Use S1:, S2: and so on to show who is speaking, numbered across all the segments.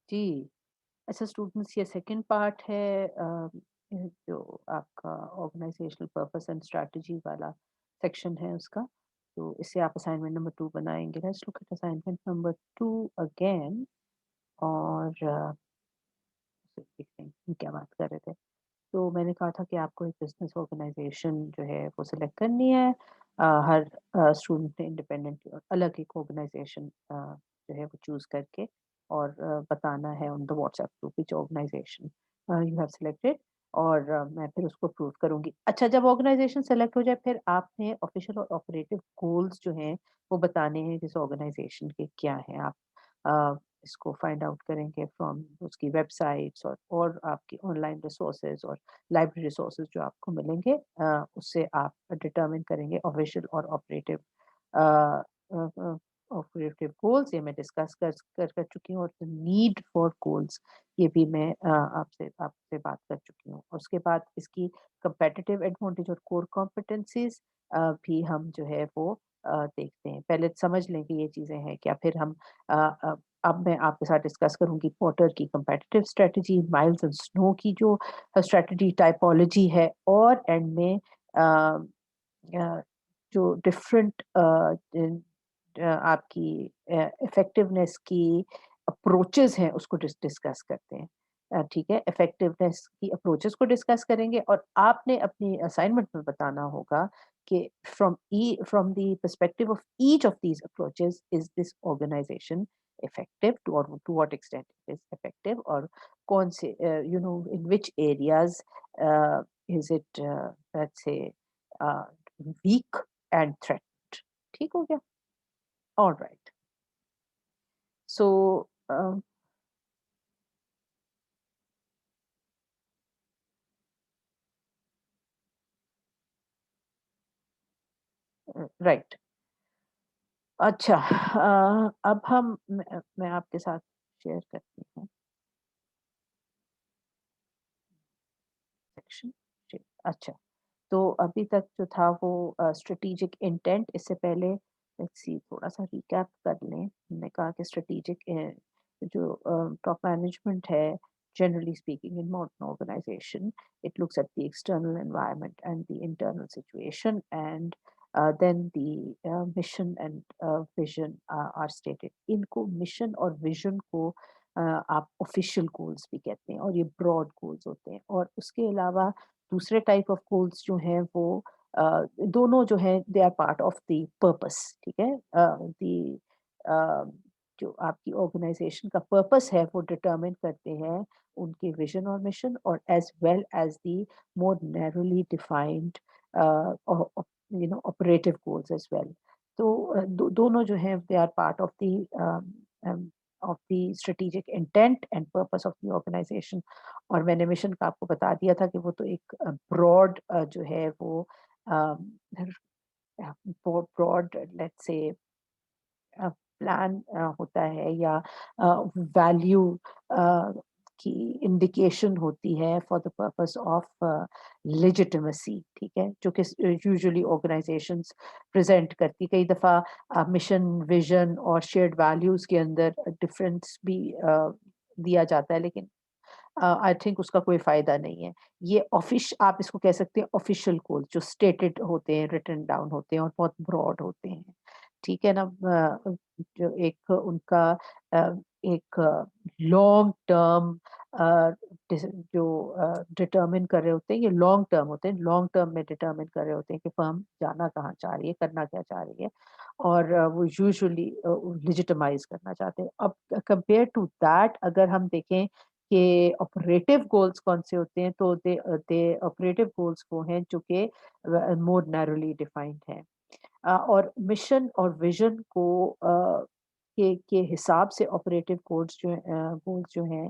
S1: जी। अच्छा स्टूडेंट्स, ये second part है जो आपका ऑर्गेनाइजेशनल पर्पस एंड स्ट्रैटेजी वाला सेक्शन है उसका। तो इससे आप असाइनमेंट नंबर 2 बनाएँगे। Let's look at assignment number 2 again. और देखते हैं हम क्या बात कर रहे थे। तो मैंने कहा था कि आपको एक बिज़नेस ऑर्गेनाइजेशन जो है वो सिलेक्ट करनी है। हर स्टूडेंट ने इंडिपेंडेंटली और अलग एक ऑर्गेनाइजेशन जो है वो चूज़ करके और बताना है on the WhatsApp group which organization you have selected. और मैं फिर उसको अप्रूव करूँगी। अच्छा, जब ऑर्गेनाइजेशन सेलेक्ट हो जाए फिर आपने ऑफिशियल और ऑपरेटिव गोल्स जो हैं वो बताने हैं जिस ऑर्गेनाइजेशन के क्या हैं। आप अ, इसको फाइंड आउट करेंगे फ्रॉम उसकी वेबसाइट्स और आपकी ऑनलाइन रिसोर्सेज और लाइब्रेरी रिसोर्सेज जो आपको मिलेंगे, उससे आप डिटरमिन करेंगे ऑफिशियल और ऑपरेटिव गोल्स। ये मैं डिस्कस कर चुकी हूँ। और नीड फॉर गोल्स ये भी मैं आपसे आपसे बात कर चुकी हूँ। और उसके बाद इसकी कंपेटिटिव एडवांटेज और कोर कॉम्पिटेंसीज भी हम जो है वो देखते हैं। पहले समझ लें कि ये चीज़ें हैं क्या, फिर हम अ, अ, अब मैं आपके साथ डिस्कस करूँगी क्वार्टर की competitive strategy, miles and snow की जो स्ट्रेटजी टाइपोलॉजी है, और एंड में अ, जो डिफरेंट आपकी इफेक्टिवनेस की अप्रोचेस हैं उसको डिस्कस करते हैं। ठीक है, इफेक्टिवनेस की अप्रोचेस को डिस्कस करेंगे। और आपने अपनी असाइनमेंट में बताना होगा कि from the perspective of each of these approaches is this organization effective to what extent it is effective, और कौन से in which areas is it let's say uh, weak and threat। ठीक हो गया। All right. So right. अच्छा, अब मैं आपके साथ शेयर करती हूँ सेक्शन। अच्छा, तो अभी तक जो था वो स्ट्रेटेजिक इंटेंट। इससे पहले लेट्स सी थोड़ा सा रिकैप कर लें। हमने कहा कि स्ट्रेटेजिक जो टॉप मैनेजमेंट है, generally speaking in modern organization, it looks at the external environment and the internal situation, and then the mission and vision are stated। इनको मिशन और विजन को आप ऑफिशियल गोल्स भी कहते हैं, और ये ब्रॉड गोल्स होते हैं। और उसके अलावा दूसरे टाइप ऑफ गोल्स जो हैं वो दोनों जो हैं they are part of the purpose. ठीक है, जो आपकी ऑर्गेनाइजेशन का पर्पस है वो डिटरमिन करते हैं उनके विजन और मिशन, और as well as the more narrowly defined operative goals as well. तो दोनों जो हैं they are part of the strategic intent and purpose of the organization. और मैंने मिशन का आपको बता दिया था कि वो तो एक ब्रॉड जो है वो ब्रॉड लेट्स से प्लान होता है, या वैल्यू की इंडिकेशन होती है for the purpose of legitimacy. ठीक है, जो कि यूजुअली ऑर्गेनाइजेशंस प्रेजेंट करती। कई दफ़ा मिशन विजन और शेयर्ड वैल्यूज के अंदर डिफरेंस भी दिया जाता है, लेकिन आई थिंक उसका कोई फ़ायदा नहीं है। ये आप इसको कह सकते हैं ऑफ़िशियल गोल जो स्टेटेड होते हैं, रिटन डाउन होते हैं और बहुत ब्रॉड होते हैं। ठीक है ना? जो एक उनका अ, एक लॉन्ग टर्म अ, डिस जो डिटरमिन कर रहे होते हैं, ये लॉन्ग टर्म होते हैं। लॉन्ग टर्म में डिटरमिन कर रहे होते हैं कि फ़र्म जाना कहाँ चाह रही है, करना क्या चाह रही है, और वो यूजुअली लेजिटिमाइज़ करना चाहते हैं। अब कंपेयर टू दैट अगर हम देखें कि ऑपरेटिव गोल्स कौन से होते हैं, तो दे ऑपरेटिव गोल्स वो हैं जो कि मोर नैरोली डिफाइंड हैं। और मिशन और विजन को के हिसाब से ऑपरेटिव गोल्स जो हैं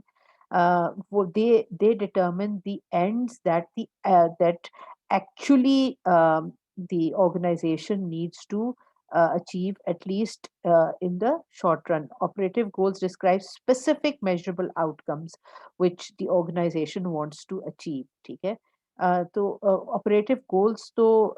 S1: वो they determine the ends that actually the organization needs to achieve, at least in the short run। Operative goals describe specific measurable outcomes which the organization wants to achieve। ठीक है, तो operative goals तो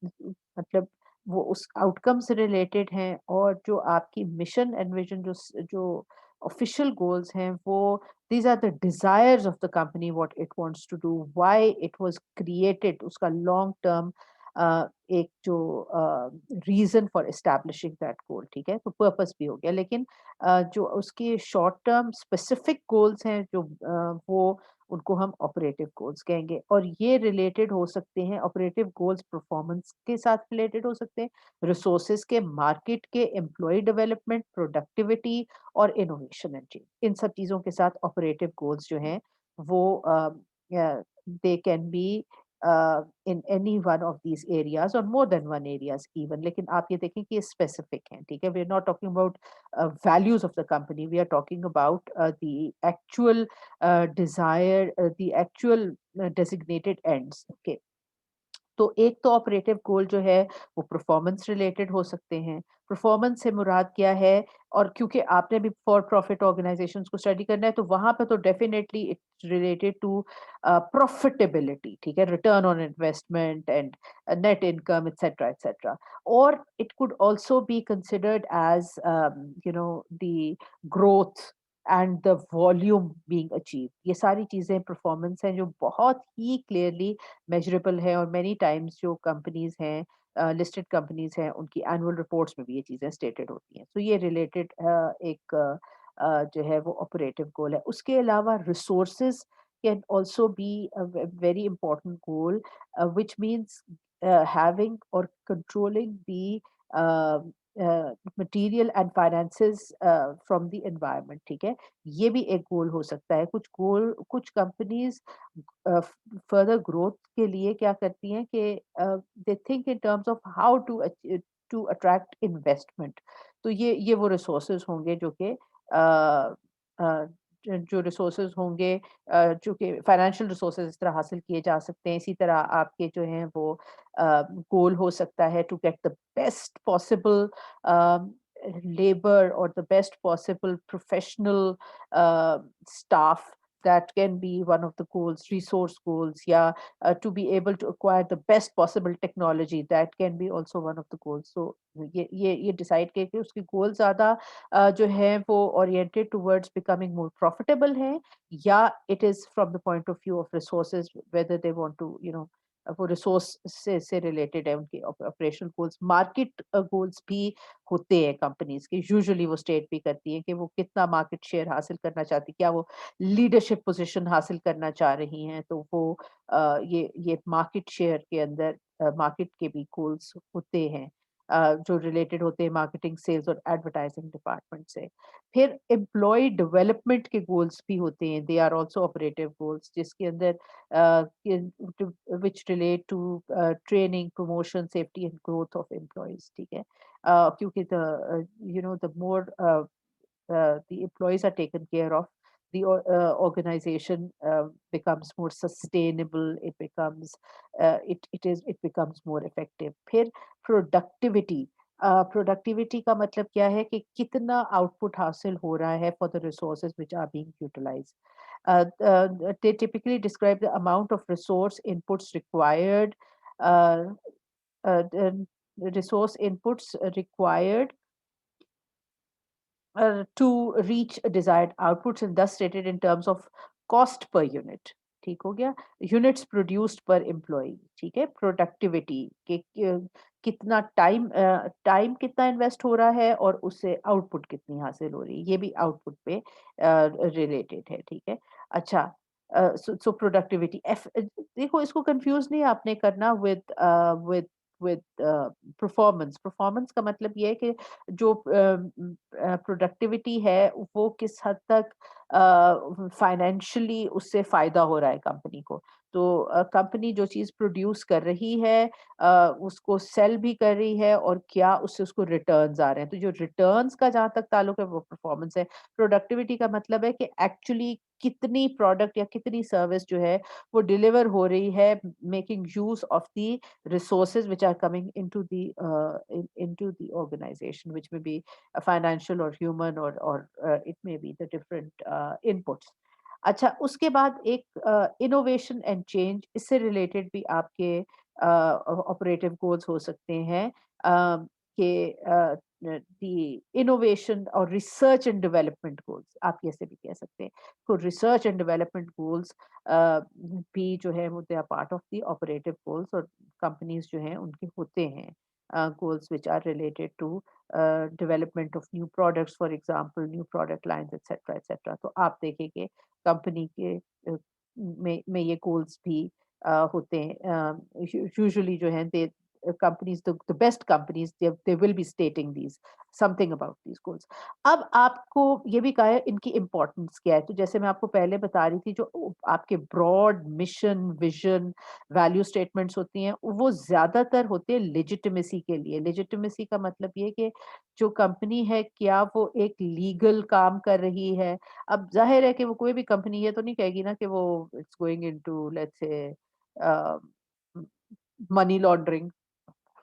S1: मतलब वो उस outcome से related हैं, और जो आपकी मिशन एंड विजन जो ऑफिशियल गोल्स हैं, वो these are the desires of the company, what it wants to do, why it was created, उसका लॉन्ग टर्म एक जो reason for establishing that goal, ठीक है, तो पर्पस भी हो गया। लेकिन जो उसके शॉर्ट टर्म स्पेसिफिक गोल्स हैं, जो वो उनको हम ऑपरेटिव गोल्स कहेंगे, और ये रिलेटेड हो सकते हैं, ऑपरेटिव गोल्स परफॉर्मेंस के साथ रिलेटेड हो सकते हैं, रिसोर्सेज के, मार्केट के, एम्प्लॉय डेवलपमेंट, प्रोडक्टिविटी और इनोवेशन एंड चेंज, इन सब चीज़ों के साथ ऑपरेटिव गोल्स जो हैं वो they can be in any one of these areas और more than one areas even. लेकिन आप ये देखें कि ये स्पेसिफिक हैं, ठीक है, we are not talking about values of the company, we are talking about the actual desire, the actual designated ends, okay। तो एक तो ऑपरेटिव गोल जो है वो परफॉर्मेंस रिलेटेड हो सकते हैं। परफॉर्मेंस से मुराद क्या है, और क्योंकि आपने भी फॉर प्रॉफिट ऑर्गेनाइजेशंस को स्टडी करना है, तो वहाँ पे तो definitely it's related to profitability, ठीक है, return on investment and net income etcetera etcetera. और it could also be considered as the growth and the volume being achieved. ये सारी चीज़ें परफॉर्मेंस हैं जो बहुत ही क्लियरली मेजरेबल है, और मेनी टाइम्स जो कंपनीज हैं, लिस्टेड कंपनीज हैं, उनकी एनुअल रिपोर्ट्स में भी ये चीजें स्टेटेड होती हैं। तो ये रिलेटेड एक जो है वो ऑपरेटिव गोल है। उसके अलावा resources can also be a very important goal, which means having और controlling the material and finances from the environment, ठीक है। ये भी एक गोल हो सकता है। कुछ कंपनीज फर्दर ग्रोथ के लिए क्या करती हैं कि they think in terms of how to attract investment. तो ये वो रिसोर्सेज होंगे जो कि जो रिसोर्सेज होंगे, जो कि फाइनेंशियल रिसोर्सेज इस तरह हासिल किए जा सकते हैं। इसी तरह आपके जो हैं वो गोल हो सकता है to get the best possible labour और the best possible professional staff. That can be one of the goals, resource goals, yeah, to be able to acquire the best possible technology, that can be also one of the goals। So ये decide करके उसके goal ज़्यादा जो है वो oriented towards becoming more profitable है, या it is from the point of view of resources, whether they want to वो रिसोर्स से रिलेटेड है उनके ऑपरेशनल गोल्स। मार्केट गोल्स भी होते हैं कंपनीज के, यूजुअली वो स्टेट भी करती है कि वो कितना मार्केट शेयर हासिल करना चाहती है, क्या वो लीडरशिप पोजीशन हासिल करना चाह रही हैं, तो वो ये मार्केट शेयर के अंदर मार्केट के भी गोल्स होते हैं, जो रिलेटेड होते हैं मार्केटिंग, सेल्स और एडवर्टाइजिंग डिपार्टमेंट से। फिर एम्प्लॉय डेवलपमेंट के गोल्स भी होते हैं, they are also operative goals, जिसके अंदर which relate to training, promotion, safety and growth of employees, ठीक है। क्योंकि the more the employees are taken care of, the organization becomes more sustainable, it becomes more effective। फिर productivity, productivity का मतलब क्या है कि कितना आउटपुट हासिल हो रहा है for the resources which are being utilized। They typically describe the amount of resource inputs required, uh, the resource inputs required to reach desired outputs, and thus stated in terms of cost per unit। ठीक हो गया, units produced पर employ, ठीक है। Productivity के कितना time कितना invest हो रहा है, और उससे आउटपुट कितनी हासिल हो रही है, ये भी आउटपुट पे रिलेटेड है, ठीक है। अच्छा, सो प्रोडक्टिविटी देखो, इसको कंफ्यूज नहीं आपने करना विद विद परफॉर्मेंस। परफॉर्मेंस का मतलब ये है कि जो प्रोडक्टिविटी है वो किस हद तक फाइनेंशियली उससे फायदा हो रहा है कंपनी को। तो कंपनी जो चीज़ प्रोड्यूस कर रही है, उसको सेल भी कर रही है, और क्या उससे उसको रिटर्न्स आ रहे हैं। तो जो रिटर्न्स का जहाँ तक ताल्लुक है वो परफॉर्मेंस है। प्रोडक्टिविटी का मतलब है कि एक्चुअली कितनी प्रोडक्ट या कितनी सर्विस जो है वो डिलीवर हो रही है, making use of the resources which are coming into the organization, which may be financial or human, or it may be the different inputs। अच्छा, उसके बाद एक इनोवेशन एंड चेंज, इससे रिलेटेड भी आपके ऑपरेटिव गोल्स हो सकते हैं। के the innovation और research and development goals, आप ऐसे भी कह सकते हैं। तो research and development goals भी जो है वो they are part of the operative goals, और companies जो हैं उनके होते हैं goals which are related to development of new products, for example, new product lines, etc. etc. तो आप देखेंगे कंपनी के में ये goals भी होते हैं। यूजुअली जो हैं दे companies, the best companies, they will be stating these something about these goals. अब आपको ये भी कहा है इनकी इम्पोर्टेंस क्या है, तो जैसे मैं आपको पहले बता रही थी, जो आपके broad mission, vision, value statements होती हैं, वो ज्यादातर होते हैं लेजिटिमेसी के लिए। लेजिटिमेसी का मतलब ये कि जो कंपनी है क्या वो एक लीगल काम कर रही है। अब जाहिर है कि वो कोई भी कंपनी ये तो नहीं कहेगी ना कि वो it's going into let's say money laundering.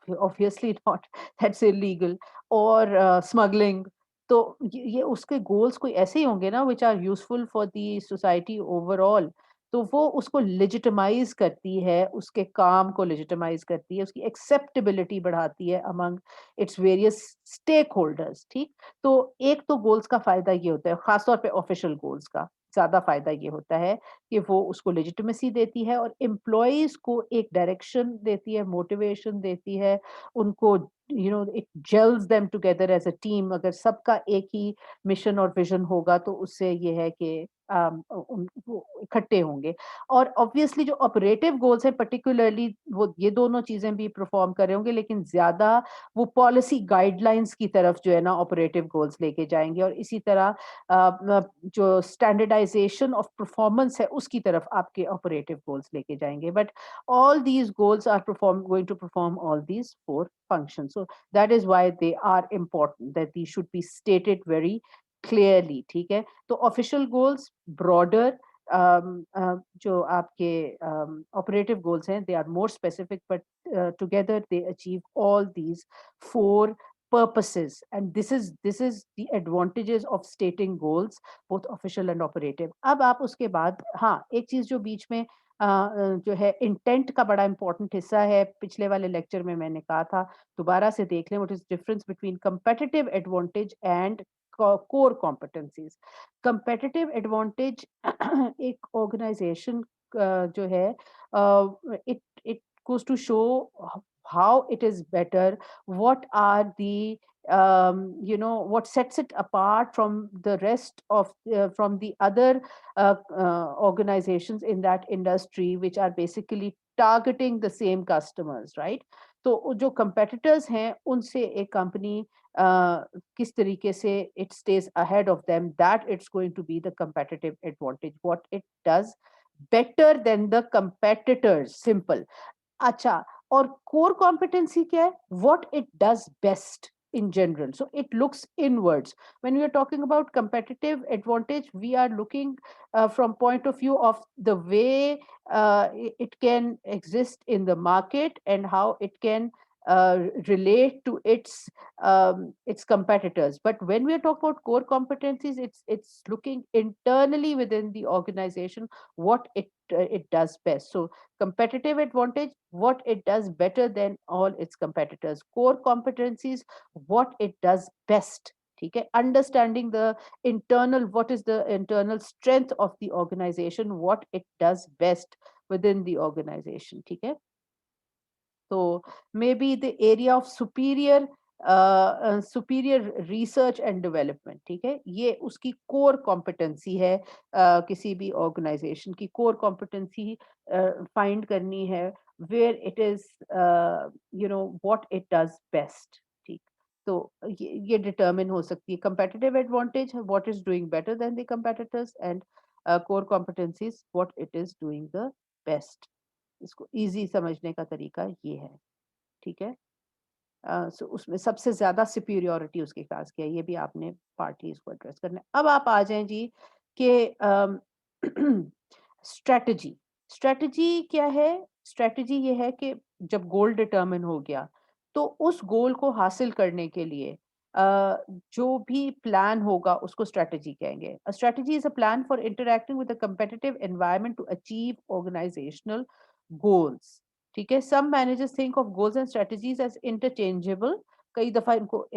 S1: Obviously not, that's illegal. और स्मगलिंग। तो ये उसके गोल्स कोई ऐसे ही होंगे ना which are useful for the society overall. तो वो उसको लेजिटिमाइज करती है, उसके काम को लेजिटिमाइज करती है, उसकी एक्सेप्टेबिलिटी बढ़ाती है among its various stakeholders. ठीक। तो एक तो गोल्स का फायदा ये होता है, खासतौर पे ऑफिशियल गोल्स का ज्यादा फायदा ये होता है कि वो उसको लेजिटिमेसी देती है और एम्प्लॉयज को एक डायरेक्शन देती है, मोटिवेशन देती है उनको। It gels them together as a team. अगर सबका एक ही मिशन और विजन होगा तो उससे ये है कि वो इकट्ठे होंगे। और ऑब्वियसली जो ऑपरेटिव गोल्स हैं पर्टिकुलरली वो ये दोनों चीजें भी परफॉर्म कर रहे होंगे, लेकिन ज्यादा वो पॉलिसी गाइडलाइंस की तरफ जो है ना ऑपरेटिव गोल्स लेके जाएंगे, और इसी तरह जो स्टैंडर्डाइजेशन ऑफ परफॉर्मेंस है उसकी तरफ आपके ऑपरेटिव गोल्स लेके जाएंगे। But all these goals are going to perform all these four functions. So that is why they are important, that these should be stated very clearly. ठीक है। तो official goals broader, जो आपके operative goals हैं they are more specific, but together they achieve all these four purposes, and this is the advantages of stating goals, both official and operative. अब आप उसके बाद हाँ एक चीज जो बीच में जो है इंटेंट का बड़ा इंपॉर्टेंट हिस्सा है, पिछले वाले लेक्चर में मैंने कहा था, दोबारा से देख लें, what is difference between competitive advantage and core competencies. Competitive advantage एक ऑर्गेनाइजेशन जो है it it goes to show how it is better, what are the what sets it apart from the rest of from the other organizations in that industry, which are basically targeting the same customers, right? तो जो competitors हैं उनसे एक company किस तरीके से it stays ahead of them, that it's going to be the competitive advantage, what it does better than the competitors, simple। अच्छा, और कोर कॉम्पिटेंसी क्या है? What it does best in general. So it looks inwards. When we are talking about competitive advantage, we are looking from point of view of the way it can exist in the market and how it can relate to its competitors. But when we are talking about core competencies, it's looking internally within the organization what it does best. So competitive advantage, what it does better than all its competitors. Core competencies, what it does best. ठीक है, understanding the internal, what is the internal strength of the organization, what it does best within the organization. ठीक है, so maybe the area of superior research and development, ठीक है, ये उसकी core competency है। किसी भी organization की core competency find करनी है where it is what it does best। ठीक, तो ये determine हो सकती है competitive advantage, what is doing better than the competitors, and core competencies, what it is doing the best। इसको इजी समझने का तरीका ये है। ठीक है। सो उसमें सबसे ज्यादा सुपीरियोरिटी उसके पास क्या है, ये भी आपने पार्टली इसको एड्रेस करना है। अब आप आ जाएं जी कि स्ट्रेटजी। स्ट्रेटजी क्या है? स्ट्रेटजी ये है कि जब गोल डिटरमिन हो गया तो उस गोल को हासिल करने के लिए जो भी प्लान होगा उसको स्ट्रेटजी कहेंगे। A strategy is a plan for interacting with a competitive environment to achieve organizational goals। ठीक है? Some managers think of goals and strategies as interchangeable. कई दफा इनको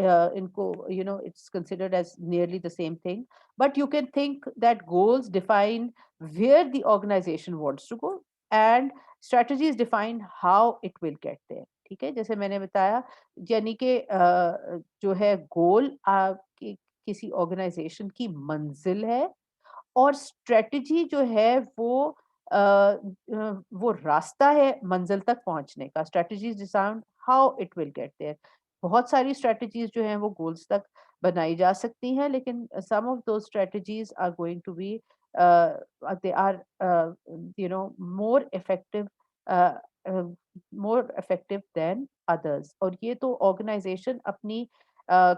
S1: it's considered as nearly the same thing, but you can think that goals define where the organisation wants to go and strategies define how it will get there. ठीक है, जैसे मैंने बताया, यानी कि जो है गोल आपकी किसी ऑर्गेनाइजेशन की मंजिल है, और स्ट्रैटेजी जो है वो रास्ता है मंजिल तक पहुंचने का। Strategies decide how it will get there. बहुत सारी स्ट्रैटेजीज जो हैं वो गोल्स तक बनाई जा सकती हैं, लेकिन some of those strategies are going to be they are more effective more effective than others. और ये तो ऑर्गेनाइजेशन अपनी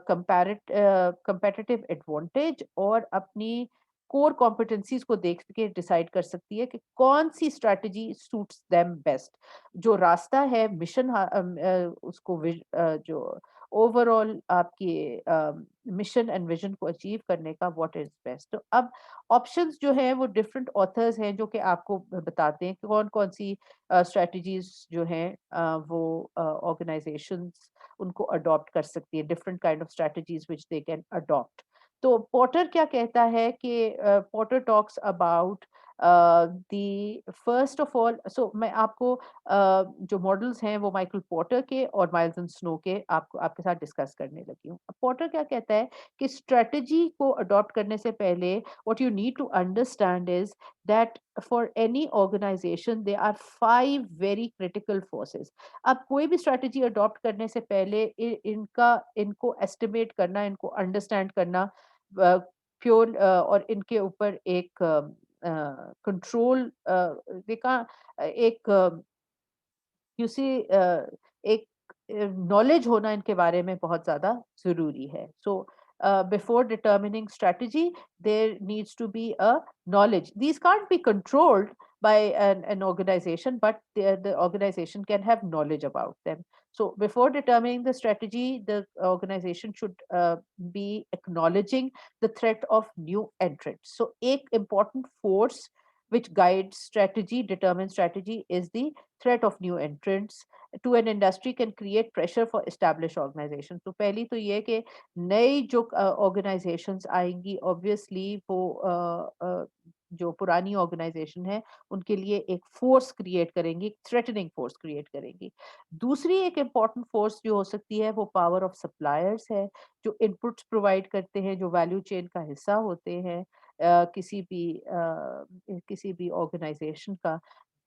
S1: कंपैरेटिव एडवांटेज और अपनी कोर कॉम्पिटेंसीज को देख के डिसाइड कर सकती है कि कौन सी स्ट्रैटेजी सूट्स देम बेस्ट। जो रास्ता है मिशन, जो ओवरऑल आपकी मिशन एंड विजन को अचीव करने का, व्हाट इज बेस्ट। तो अब ऑप्शंस जो हैं वो डिफरेंट ऑथर्स हैं जो कि आपको बताते हैं कि कौन कौन सी स्ट्रैटेजीज जो हैं वो ऑर्गेनाइजेशंस उनको अडॉप्ट कर सकती है, different kind of strategies which they can adopt. तो पॉटर क्या कहता है कि Porter talks about the first of all, so मैं आपको जो मॉडल्स हैं वो माइकल पॉटर के और माइल्स एंड स्नो के आपको आपके साथ डिस्कस करने लगी हूँ। अब पॉटर क्या कहता है कि स्ट्रेटजी को अडॉप्ट करने से पहले what you need to understand is that for any organization they are 5 very critical forces. अब कोई भी स्ट्रेटजी अडॉप्ट करने से पहले इनको एस्टिमेट करना, इनको अंडरस्टैंड करना प्योर, और इनके ऊपर एक कंट्रोल देखा, एक यू सी एक नॉलेज होना इनके बारे में बहुत ज़्यादा ज़रूरी है। So before determining strategy there needs to be a knowledge. These can't be controlled by an organization, but the organization can have knowledge about them. So before determining the strategy, the organization should be acknowledging the threat of new entrants. So एक important force which guides strategy, determines strategy, is the threat of new entrants to an industry can create pressure for established organizations. तो पहली तो ये कि नई जो organisations आएंगी, obviously वो जो पुरानी ऑर्गेनाइजेशन है उनके लिए एक फोर्स क्रिएट करेंगी, थ्रेटनिंग फोर्स क्रिएट करेंगी। दूसरी एक इम्पॉर्टेंट फोर्स जो हो सकती है वो पावर ऑफ सप्लायर्स है, जो इनपुट्स प्रोवाइड करते हैं, जो वैल्यू चेन का हिस्सा होते हैं किसी भी ऑर्गेनाइजेशन का।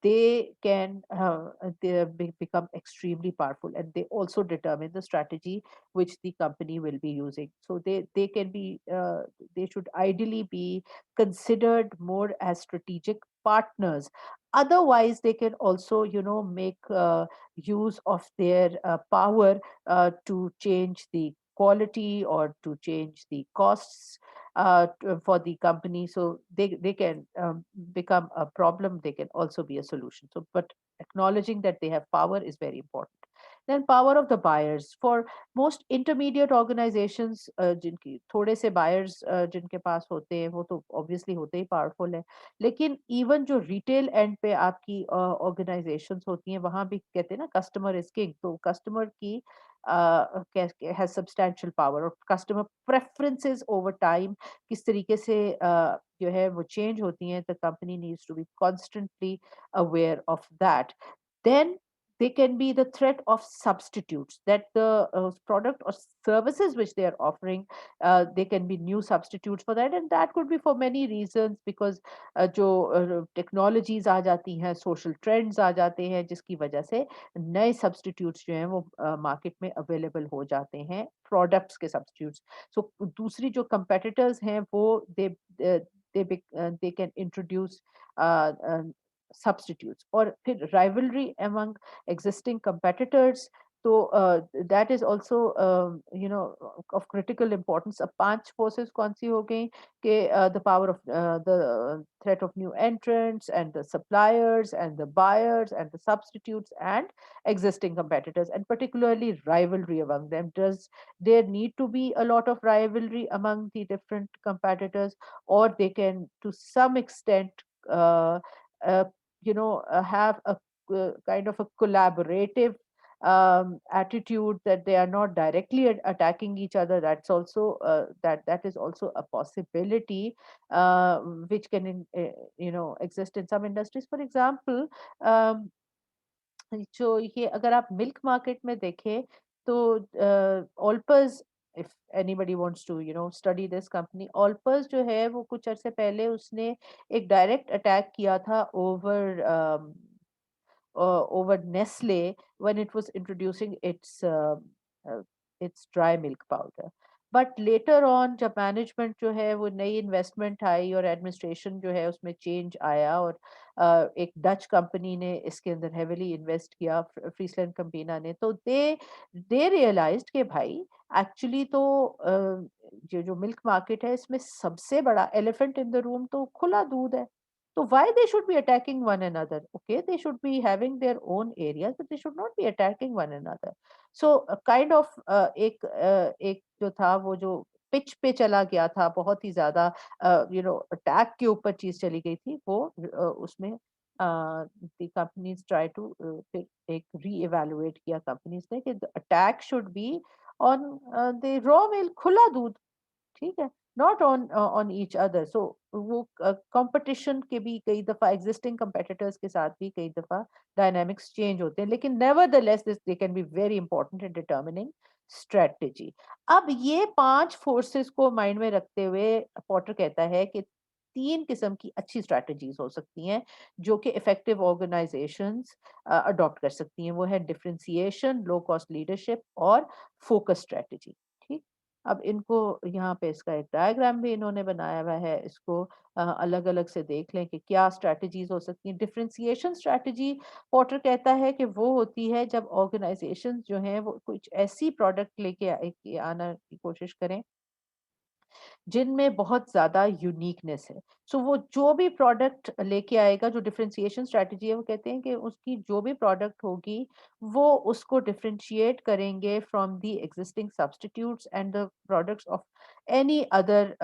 S1: they can become extremely powerful, and they also determine the strategy which the company will be using. So they can be they should ideally be considered more as strategic partners. Otherwise they can also make use of their power to change the quality or to change the costs for the company. So they can become a problem, they can also be a solution. So but acknowledging that they have power is very important. Then power of the buyers for most intermediate organizations, जिनकी थोड़े से buyers जिनके पास होते हैं वो तो obviously होते ही powerful है, लेकिन even जो retail end पे आपकी organizations होती हैं वहां भी कहते हैं ना customer is king। तो customer की has substantial power, और customer preferences over time किस तरीके से जो है वो चेंज होती हैं, the company needs to be constantly aware of that. Then they can be the threat of substitutes, that the product or services which they are offering, they can be new substitutes for that, and that could be for many reasons, because जो technologies आ जाती हैं, social trends आ जाते हैं, जिसकी वजह से नए substitutes जो हैं वो मार्केट में अवेलेबल हो जाते हैं, प्रोडक्ट्स के सब्स्टिट्यूट्स। सो दूसरी जो कंपेटिटर्स हैं वो दे कैन इंट्रोड्यूस substitutes, और फिर rivalry among existing competitors। तो that is also of critical importance। अब 5 forces कौन सी हो गई कि the power of the threat of new entrants and the suppliers and the buyers and the substitutes and existing competitors, and particularly rivalry among them. Does there need to be a lot of rivalry among the different competitors, or they can to some extent uh, uh, have a kind of a collaborative attitude, that they are not directly attacking each other. That's also that is also a possibility which can exist in some industries. For example, um, जो ये अगर आप milk market में देखें तो Olpers, if anybody wants to study this company, Olpers जो है वो कुछ अरसे पहले उसने एक डायरेक्ट अटैक किया था over over Nestle when it was introducing its dry milk powder. But later on जब मैनेजमेंट जो है वो नई इन्वेस्टमेंट आई और एडमिनिस्ट्रेशन जो है उसमें चेंज आया, और एक डच कंपनी ने इसके अंदर हेविली इन्वेस्ट किया, फ्रीसलैंड कंपीना ने, तो दे रियलाइज्ड कि भाई एक्चुअली तो जो जो मिल्क मार्केट है इसमें सबसे बड़ा एलिफेंट इन द रूम तो खुला दूध है. So why they should be attacking one another? Okay, they should be having their own areas, but they should not be attacking one another. So kind of एक जो था वो जो pitch पे चला गया था, बहुत ही ज्यादा अटैक के ऊपर चीज चली गई थी, वो उसमें the companies try to फिर एक री-evaluate किया कंपनीज ने कि attack should be on the raw milk, खुला दूध. ठीक है, not on on each other. So वो कंपटीशन के भी कई दफा एग्जिस्टिंग कंपेटिटर्स के साथ भी कई दफा डायनामिक्स चेंज होते हैं, लेकिन nevertheless this they can be very important in determining strategy. अब ये 5 फोर्सेस को माइंड में रखते हुए पॉटर कहता है कि 3 किस्म की अच्छी स्ट्रेटजीज हो सकती हैं जो कि इफेक्टिव ऑर्गेनाइजेशंस अडॉप्ट कर सकती हैं. वो है डिफरेंशिएशन, लो कॉस्ट लीडरशिप और फोकस स्ट्रेटजी. ठीक. अब इनको यहाँ पे इसका एक डायग्राम भी इन्होंने बनाया हुआ है, इसको अलग-अलग से देख लें कि क्या स्ट्रैटेजीज हो सकती हैं. डिफरेंशिएशन स्ट्रैटेजी पॉटर कहता है कि वो होती है जब ऑर्गेनाइजेशंस जो हैं वो कुछ ऐसी प्रोडक्ट लेके आना की कोशिश करें जिनमें बहुत ज़्यादा यूनिकनेस है. सो वो जो भी प्रोडक्ट लेके आएगा, जो डिफरेंशिएशन स्ट्रैटेजी है, वो कहते हैं कि उसकी जो भी प्रोडक्ट होगी, वो उसको डिफरेंशिएट करेंगे from the existing substitutes and the products of any other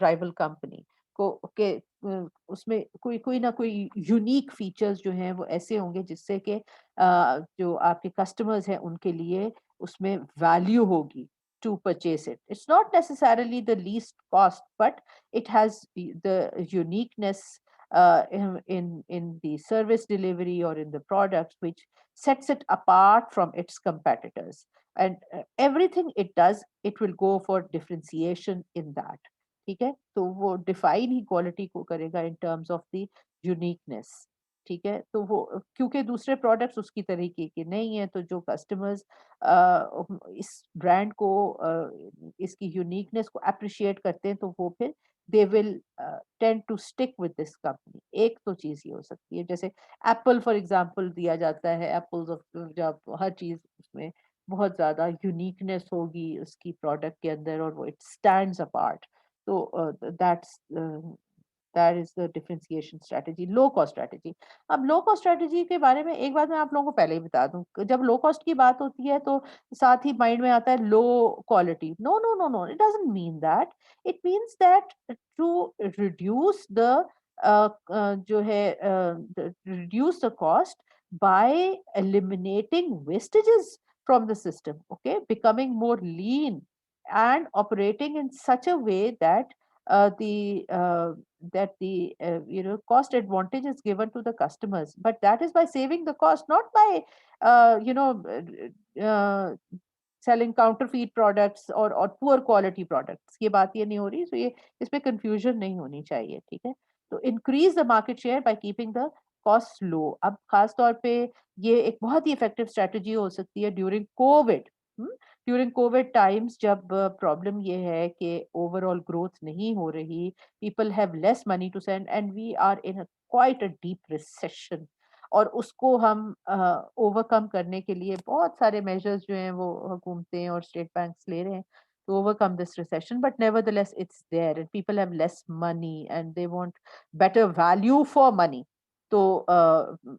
S1: rival company को के उसमें कोई कोई ना कोई यूनिक फीचर्स जो हैं वो ऐसे होंगे जिससे कि जो आपके कस्टमर्स हैं उनके लिए उसमें वैल्यू होगी to purchase it. It's not necessarily the least cost, but it has the uniqueness in the service delivery or in the products which sets it apart from its competitors. And everything it does, it will go for differentiation in that. ठीक है, तो वो define ही quality को करेगा इन terms of the uniqueness. ठीक है, तो वो क्योंकि दूसरे प्रोडक्ट्स उसकी तरीके के नहीं है, तो जो कस्टमर्स इस ब्रांड को इसकी यूनिकनेस को अप्रिशिएट करते हैं तो वो फिर they will tend to stick with this company. एक तो चीज ये हो सकती है, जैसे एप्पल फॉर एग्जांपल दिया जाता है, एप्पल्स ऑफ जब हर चीज उसमें बहुत ज्यादा यूनिकनेस होगी उसकी प्रोडक्ट के अंदर और वो इट स्टैंड्स अपार्ट. तो that's that is the differentiation strategy, low cost strategy. अब लो कॉस्ट स्ट्रेटजी के बारे में एक बात मैं आप लोगों को पहले ही बता दूं, जब लो कॉस्ट की बात होती है तो साथ ही माइंड में आता है low quality. No no no no, it doesn't mean that. It means that to reduce the जो है reduce the cost by eliminating wastages from the system, okay, becoming more lean and operating in such a way that the cost advantage is given to the customers, but that is by saving the cost, not by uh, you know uh, selling counterfeit products or poor quality products. ये बात ये नहीं हो रही, so ये इसमें confusion नहीं होनी चाहिए. ठीक है, तो increase the market share by keeping the costs low. अब खास तौर पे ये एक बहुत ही इफेक्टिव स्ट्रेटजी हो सकती है during covid. During covid times जब प्रॉब्लम ये है कि ओवरऑल ग्रोथ नहीं हो रही, people have less money to send and we are in quite a deep recession, और उसको हम ओवरकम करने के लिए बहुत सारे मेजर्स जो हैं वो हुकूमतें और स्टेट बैंक्स ले रहे हैं to overcome this recession, but nevertheless it's there and people have less money and they want better value for money. तो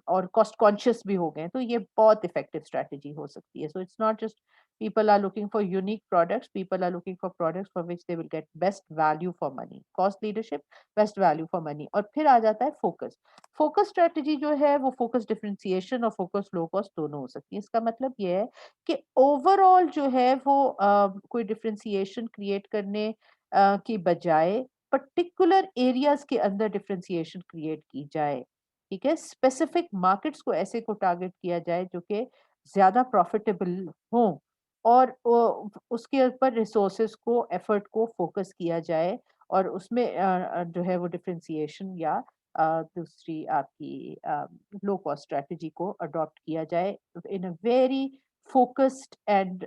S1: और कॉस्ट कॉन्शियस भी हो गए, तो ये बहुत इफेक्टिव स्ट्रेटजी हो सकती है. So it's not just People are looking for unique products. People are looking for products for which they will get best value for money. Cost leadership, best value for money. और फिर आ जाता है focus. Focus strategy जो है वो focus differentiation और focus low cost दोनों हो सकती है. इसका मतलब ये है कि ओवरऑल जो है वो कोई डिफरेंशिएशन क्रिएट करने की बजाय पर्टिकुलर एरियाज के अंदर डिफरेंशिएशन क्रिएट की जाए. ठीक है, स्पेसिफिक मार्केट्स को ऐसे को टारगेट किया जाए जो कि ज्यादा प्रॉफिटेबल हो, और उसके ऊपर रिसोर्सेज को, एफर्ट को फोकस किया जाए, और उसमें जो है वो डिफरेंशिएशन या दूसरी आपकी लो कॉस्ट स्ट्रेटजी को अडॉप्ट किया जाए in a very focused and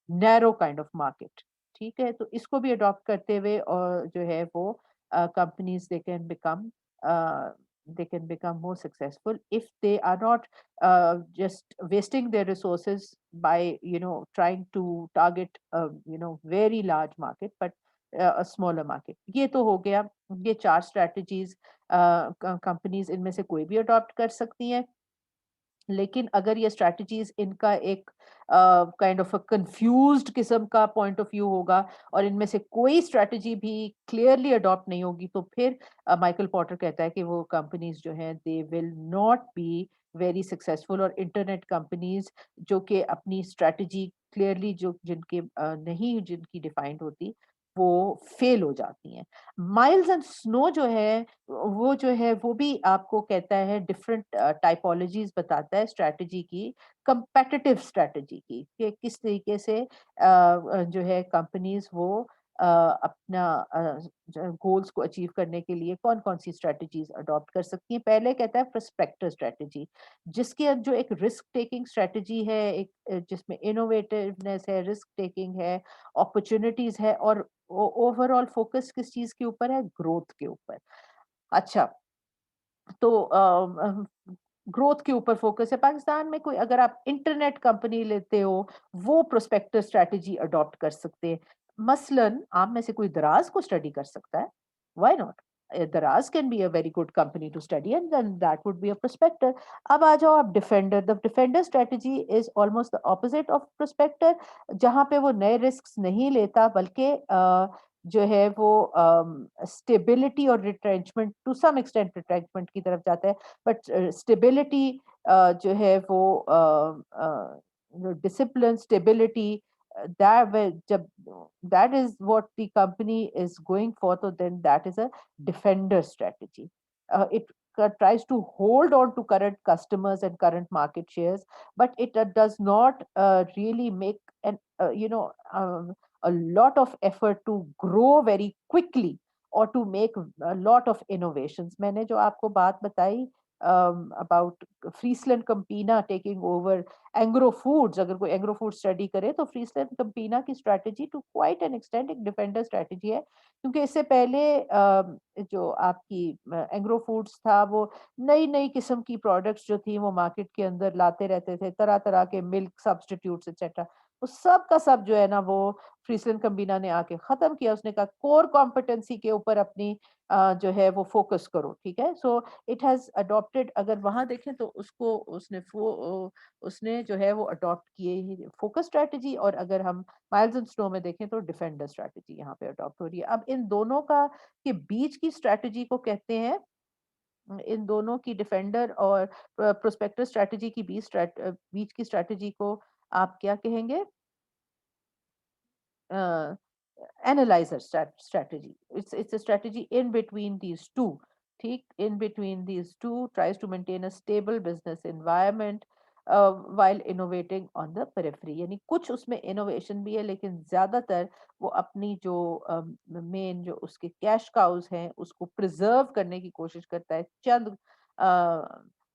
S1: narrow kind of market. ठीक है, तो इसको भी अडॉप्ट करते हुए और जो है वो companies they can become more successful if they are not just wasting their resources by trying to target very large market, but a smaller market. ये तो हो गया. ये चार स्ट्रेटजीज कंपनीज इनमें से कोई भी अडॉप्ट कर सकती हैं. लेकिन अगर ये स्ट्रैटेजीज इनका एक काइंड ऑफ अ कंफ्यूज्ड किस्म का पॉइंट ऑफ व्यू होगा और इनमें से कोई स्ट्रैटेजी भी क्लियरली अडॉप्ट नहीं होगी, तो फिर माइकल पॉटर कहता है कि वो कंपनीज जो हैं they will not be very successful. और इंटरनेट कंपनीज जो कि अपनी स्ट्रैटेजी क्लियरली जो जिनके नहीं जिनकी डिफाइंड होती, वो फेल हो जाती हैं. माइल्स एंड स्नो जो है वो भी आपको कहता है डिफरेंट टाइपोलॉजीज बताता है स्ट्रैटेजी की, कंपेटिटिव स्ट्रैटेजी की, कि किस तरीके से जो है कंपनीज वो अपना गोल्स को अचीव करने के लिए कौन कौन सी स्ट्रैटेजीज अडॉप्ट कर सकती हैं. पहले कहता है प्रोस्पेक्टर स्ट्रैटेजी, जिसके जो एक रिस्क टेकिंग स्ट्रैटेजी है, एक जिसमें इनोवेटिवनेस है, रिस्क टेकिंग है, अपॉर्चुनिटीज है, और ओवरऑल फोकस किस चीज के ऊपर है, ग्रोथ के ऊपर. अच्छा, तो ग्रोथ के ऊपर फोकस है. पाकिस्तान में कोई अगर आप इंटरनेट कंपनी लेते हो, वो प्रोस्पेक्टर स्ट्रैटेजी अडॉप्ट कर सकते हैं. मसलन आप में से कोई दराज को स्टडी कर सकता है. Why not? Daraz can be a very good company to study and then that would be a prospector. अब आ जाओ आप defender. The defender strategy is almost the opposite of prospector, जहां पे वो नए रिस्क नहीं लेता, बल्कि जो है वो स्टेबिलिटी और retrenchment, to some extent retrenchment की तरफ जाता है. बट स्टेबिलिटी जो है वो डिसिप्लिन, स्टेबिलिटी, जब that is what the company is going for, तो then that is a defender strategy. It tries to hold on to current customers and current market shares, but it does not really make an a lot of effort to grow very quickly or to make a lot of innovations. मैंने जो आपको बात बताई about Friesland Campina taking over Engro foods, अगर कोई Engro food study करे तो Friesland Campina की strategy to quite an extent एक डिफेंडर स्ट्रैटेजी है. क्योंकि इससे पहले जो आपकी एंग्रो फूड्स था, वो नई नई किस्म की प्रोडक्ट्स जो थी वो मार्केट के अंदर लाते रहते थे, तरह तरह के मिल्क सब्स्टिट्यूट्स एक्सेट्रा. वो सब का सब जो है ना वो फ्रीसलैंड कंबीना ने आके खत्म किया. उसने कहा कोर कॉम्पिटेंसी के ऊपर अपनी जो है वो फोकस करो. ठीक है, सो इट हैज अडॉप्टेड. अगर वहां देखें तो उसने जो है वो अडॉप्ट किए फोकस स्ट्रेटजी, और अगर हम माइल्स एंड स्नो में देखें तो डिफेंडर स्ट्रेटजी यहाँ पे अडॉप्ट हो रही है. अब इन दोनों का के बीच की स्ट्रेटजी को कहते हैं, इन दोनों की डिफेंडर और प्रोस्पेक्टर स्ट्रेटजी की बीच की स्ट्रेटजी को आप क्या कहेंगे? uh, analyzer strategy. It's a strategy in between these two. ठीक, in between these two tries to maintain a stable business environment while innovating on the periphery. यानी कुछ उसमें innovation भी है, लेकिन ज्यादातर वो अपनी जो मेन जो उसके कैश काउज हैं उसको प्रिजर्व करने की कोशिश करता है. चंद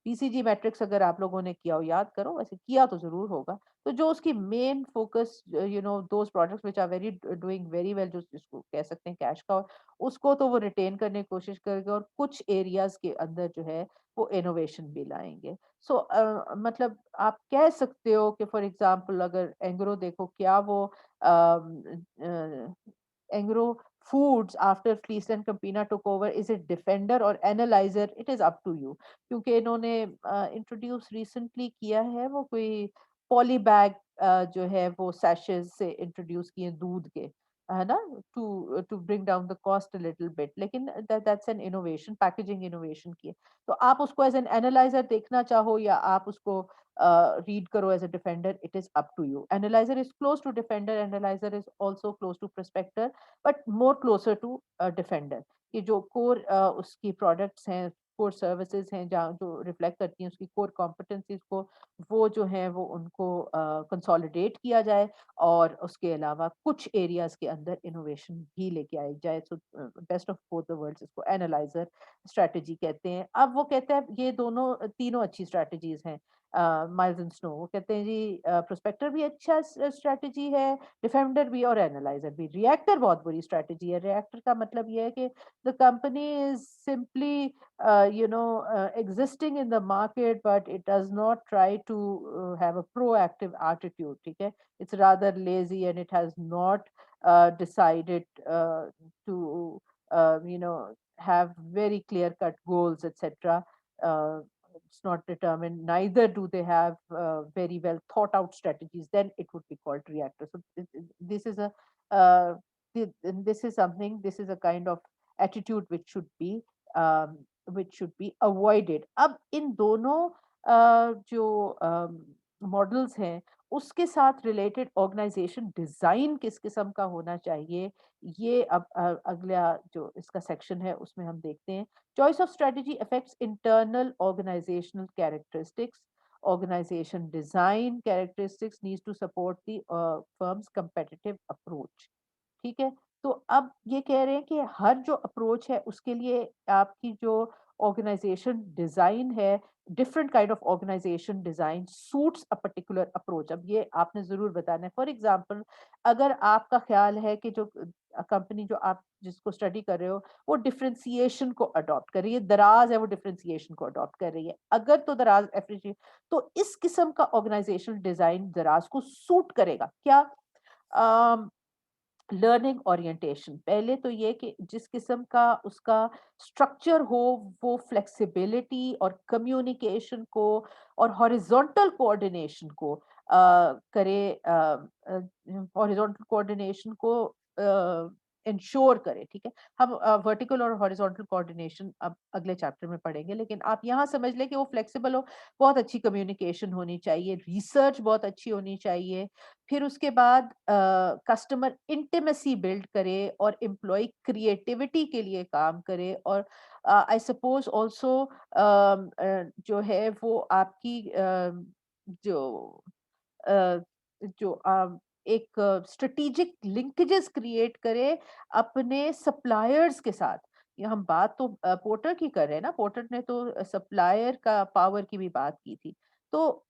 S1: पीसीजी मैट्रिक्स अगर आप लोगों ने किया हो, याद करो, वैसे किया तो जरूर होगा. तो जो उसकी main focus those products which are very doing very well, जो जिसको कह सकते हैं कैश का, उसको तो वो रिटेन करने की कोशिश करेगा, और कुछ एरियाज के अंदर जो है वो इनोवेशन भी लाएंगे. सो मतलब आप कह सकते हो कि फॉर एग्जांपल अगर एंग्रो देखो, क्या वो Engro foods after Friesland Campina took over, is it defender or analyzer? It is up to you. क्योंकि इन्होंने इंट्रोड्यूस रिसेंटली किया है वो कोई पॉली बैग जो है वो सैशेज़ से इंट्रोड्यूस किए दूध के, है ना? To bring down the cost a little bit, लेकिन that's an innovation, packaging innovation की है। तो आप उसको एज़ एन एनालाइज़र देखना चाहो या आप उसको रीड करो as a defender, it is up to you. Analyzer is close to defender, analyzer is also close to prospector, but more closer to defender. कि जो कोर उसकी प्रोडक्ट्स हैं, कोर सर्विसेज़ हैं, जहाँ जो रिफ्लेक्ट करती हैं उसकी कोर कॉम्पिटेंसीज़ को, वो जो हैं वो उनको कंसोलिडेट किया जाए और उसके अलावा कुछ एरियाज़ के अंदर इनोवेशन भी लेके आई जाए। So best of both the worlds, इसको एनालाइज़र स्ट्रैटेजी कहते हैं। अब वो कहते हैं ये दोनों तीनों अच्छी स्ट्रैटेजीज़ हैं। माइल्स एंड स्नो वो कहते हैं जी प्रोस्पेक्टर भी अच्छा स्ट्रैटेजी है, डिफेंडर भी और एनालाइज़र भी। रिएक्टर बहुत बुरी स्ट्रैटेजी है। रिएक्टर का मतलब ये है कि the company is simply existing in the market, but it does not try to have a proactive attitude. ठीक है, it's rather lazy and it has not decided to have very clear cut goals, etc. uh, it's not determined, neither do they have very well thought out strategies, then it would be called reactor. So this is a uh, this is something, this is a kind of attitude um, which should be avoided. अब इन दोनों जो models हैं उसके साथ related organisation design किस किस्म का होना चाहिए, ये अब अगला जो इसका सेक्शन है उसमें हम देखते हैं। Choice of strategy affects internal organizational characteristics, organization design characteristics needs to support the firm's competitive approach। ठीक है? तो अब ये कह रहे हैं कि हर जो अप्रोच है उसके लिए आपकी जो ऑर्गेनाइजेशन डिजाइन है, different kind of organization design suits a particular approach. अब ये आपने जरूर बताना है। फॉर एग्जांपल, अगर आपका ख्याल है कि जो कंपनी जो आप जिसको स्टडी कर रहे हो वो डिफरेंशिएशन को अडॉप्ट कर रही है, दराज है वो डिफरेंशिएशन को अडॉप्ट कर रही है, अगर तो दराज एप्रिशिएट, तो इस किस्म का ऑर्गेनाइजेशनल डिजाइन दराज को सूट करेगा क्या? लर्निंग ओरिएंटेशन, पहले तो ये कि जिस किस्म का उसका स्ट्रक्चर हो वो फ्लेक्सिबिलिटी और कम्युनिकेशन को और हॉरिजॉन्टल कोऑर्डिनेशन को करे, हॉरिजॉन्टल कोऑर्डिनेशन को इंश्योर करे। ठीक है, हम वर्टिकल और हॉरिजॉन्टल कोऑर्डिनेशन अब अगले चैप्टर में पढ़ेंगे, लेकिन आप यहाँ समझ लें कि वो फ्लेक्सिबल हो, बहुत अच्छी कम्युनिकेशन होनी चाहिए, रिसर्च बहुत अच्छी होनी चाहिए, फिर उसके बाद कस्टमर इंटिमेसी बिल्ड करे और एम्प्लॉय क्रिएटिविटी के लिए काम करे, और आई सपोज आल्सो जो है वो आपकी जो अ, जो एक स्ट्रेटेजिक लिंकेजेस क्रिएट करे अपने सप्लायर्स के साथ। ये हम बात तो पोर्टर की कर रहे हैं ना, पोर्टर ने तो सप्लायर का पावर की भी बात की थी। तो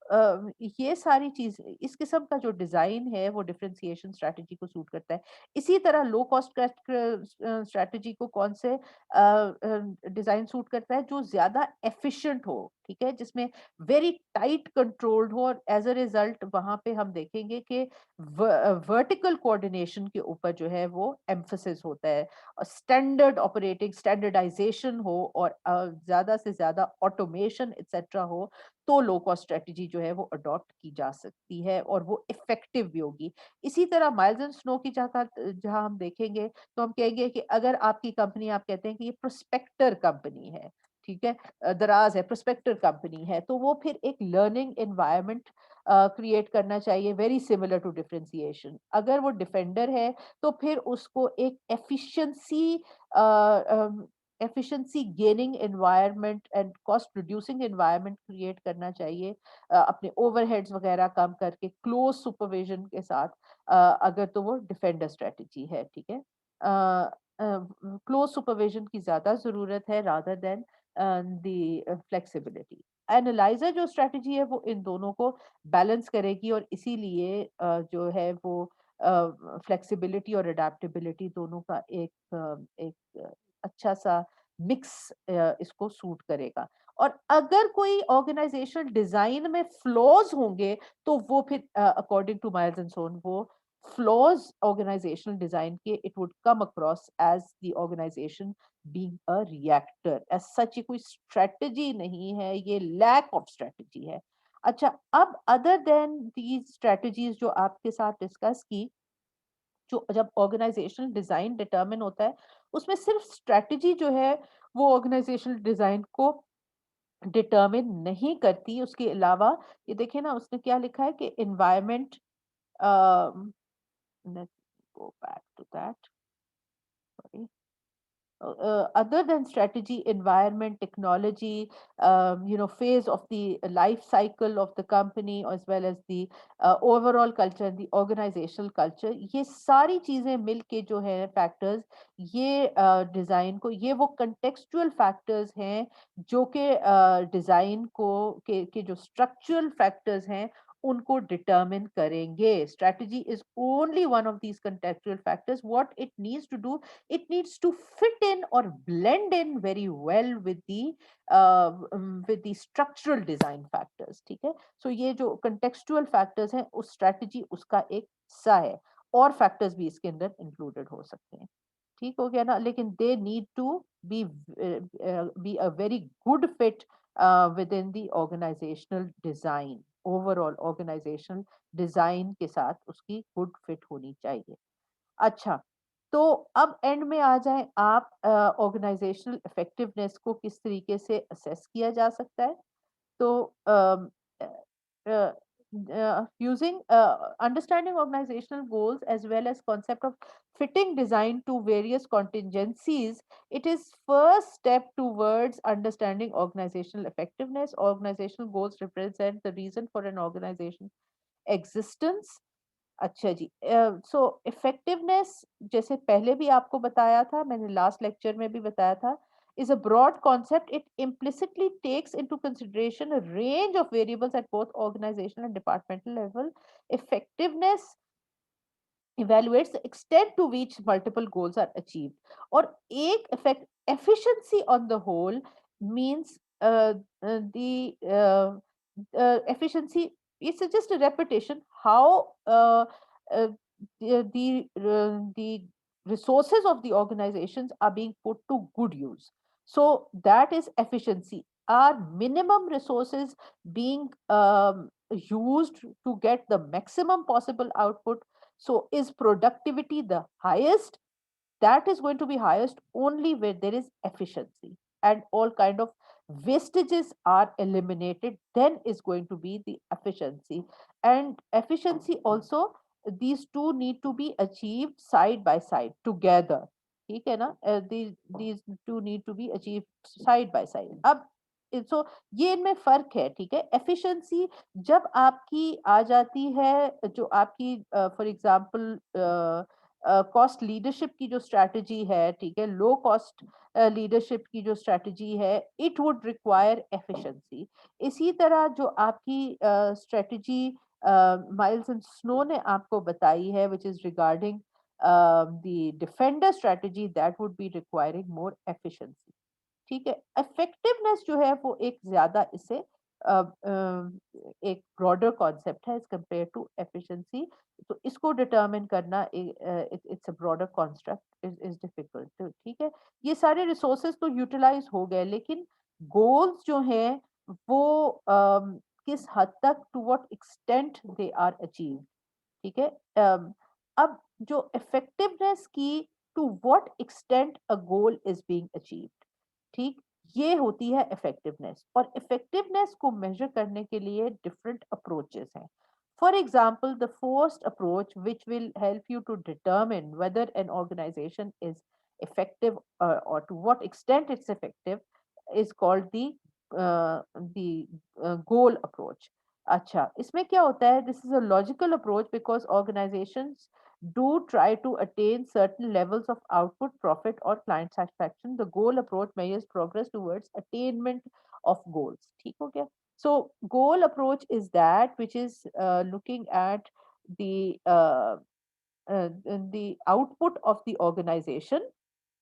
S1: ये सारी चीज, इस किस्म का जो डिजाइन है वो डिफरेंशिएशन स्ट्रेटजी को सूट करता है। इसी तरह लो कॉस्ट स्ट्रेटजी को कौन से डिजाइन सूट करता है? जो ज्यादा एफिशिएंट हो, ठीक है, जिसमें वेरी टाइट कंट्रोल्ड हो, और एज अ रिजल्ट वहां पे हम देखेंगे कि वर्टिकल कोऑर्डिनेशन के ऊपर जो है वो एम्फसिस होता है, और स्टैंडर्ड ऑपरेटिंग स्टैंडर्डाइजेशन हो, और ज्यादा से ज्यादा ऑटोमेशन एक्सेट्रा हो, तो लो कॉस्ट स्ट्रेटजी जो है वो अडॉप्ट की जा सकती है और वो इफेक्टिव भी होगी। इसी तरह माइल्स एंड स्नो की जगह जहां हम देखेंगे तो हम कहेंगे कि अगर आपकी कंपनी, आप कहते हैं कि ये प्रोस्पेक्टर कंपनी है, ठीक है, दराज है, प्रोस्पेक्टर कंपनी है, तो वो फिर एक लर्निंग एनवायरनमेंट क्रिएट करना चाहिए, वेरी सिमिलर टू डिफरेंशिएशन। अगर वो डिफेंडर है तो फिर उसको एक efficiency gaining environment and cost reducing environment create करना चाहिए, अपने ओवरहेड्स वगैरह कम करके क्लोज सुपरविजन के साथ, अगर तो वो डिफेंडर स्ट्रेटजी है। ठीक है, क्लोज सुपरविजन की ज्यादा जरूरत है rather than the flexibility. Analyser जो स्ट्रेटजी है वो इन दोनों को बैलेंस करेगी, और इसीलिए जो है वो फ्लेक्सिबिलिटी और अडेप्टेबिलिटी दोनों का एक अच्छा सा मिक्स इसको सूट करेगा। और अगर कोई ऑर्गेनाइजेशनल डिजाइन में फ्लॉज होंगे तो वो फिर according to Miles and Snow, वो फ्लॉज ऑर्गेनाइजेशनल डिजाइन के, it would come across as the organization being a reactor. As such ये कोई स्ट्रेटजी नहीं है, ये लैक ऑफ स्ट्रेटजी है। अच्छा, अब अदर देन दीज़ स्ट्रैटेजीज़ जो आपके साथ डिस्कस की, जो जब ऑर्गेनाइजेशनल डिज़ाइन डिटरमिन होता है, उसमें सिर्फ स्ट्रैटेजी जो है, वो ऑर्गेनाइजेशनल डिज़ाइन को डिटरमिन नहीं करती। उसके अलावा ये देखिए ना, उसने क्या लिखा है कि environment, let's go back to that, sorry. Other than strategy, environment, technology, phase of the life cycle of the company, as well as the overall culture, the organizational culture, ये सारी चीजें मिलके जो है फैक्टर्स, ये डिजाइन को, ये वो contextual फैक्टर्स हैं जो कि डिजाइन के जो स्ट्रक्चरल फैक्टर्स हैं उनको डिटरमिन करेंगे. Strategy is only one of these contextual factors. What it needs to do, it needs to fit in or blend in very well with the structural design factors. ठीक है, so ये जो contextual factors हैं, उस strategy उसका एक हिस्सा है, और factors भी इसके अंदर included हो सकते हैं. ठीक हो गया ना, लेकिन they need to be be a very good fit within the organizational design. Overall organizational design के साथ उसकी गुड फिट होनी चाहिए. अच्छा, तो अब एंड में आ जाएँ आप, ऑर्गेनाइज़ेशनल इफ़ेक्टिवनेस को किस तरीके से असेस किया जा सकता है? So, uh, using understanding organizational goals as well as concept of fitting design to various contingencies, it is first step towards understanding organizational effectiveness. Organizational goals represent the reason for an organization existence. अच्छा जी, सो effectiveness, जैसे पहले भी आपको बताया था, मैंने last lecture में भी बताया था, is a broad concept. It implicitly takes into consideration a range of variables at both organizational and departmental level. Effectiveness evaluates the extent to which multiple goals are achieved. और एक effect efficiency on the whole means the efficiency, it's just a repetition how uh, the resources of the organizations are being put to good use. So that is efficiency. Are minimum resources being used to get the maximum possible output? So is productivity the highest? That is going to be highest only where there is efficiency and all kind of wastages are eliminated, then is going to be the efficiency. And efficiency also, these two need to be achieved side by side together. ठीक है ना, these two need to be achieved side by side. अब सो ये इनमें फर्क है. ठीक है, एफिशिएंसी जब आपकी आ जाती है, जो आपकी फॉर एग्जांपल कॉस्ट लीडरशिप की जो स्ट्रैटेजी है, ठीक है, लो कॉस्ट लीडरशिप की जो स्ट्रैटेजी है, इट वुड रिक्वायर एफिशिएंसी. इसी तरह जो आपकी स्ट्रैटेजी माइल्स एंड स्नो ने आपको बताई है, which is regarding the defender strategy, that would be requiring more efficiency. ठीक है, इफेक्टिवनेस जो है वो एक ज्यादा इसे एक ब्रॉडर कॉन्सेप्ट है एज कंपेयर टू एफिशिएंसी. तो इसको डिटरमिन करना it's a broader construct, is difficult. तो ठीक है, ये सारे रिसोर्सेज तो यूटिलाइज हो गए, लेकिन गोल्स जो हैं वो किस हद तक, to what extent they are achieve. ठीक है, अब जो इफेक्टिवनेस की, to what extent a goal is being achieved, ठीक, ये होती है इफेक्टिवनेस. और इफेक्टिवनेस को मेजर करने के लिए डिफरेंट अप्रोचेस हैं. For example, the first approach which will help you to determine whether an organization is effective or to what extent it's effective is called the goal approach. अच्छा, इसमें क्या होता है, this is a logical approach because organisations do try to attain certain levels of output, profit, or client satisfaction. The goal approach measures progress towards attainment of goals. ठीक हो गया? So, goal approach is that which is looking at the uh, the output of the organization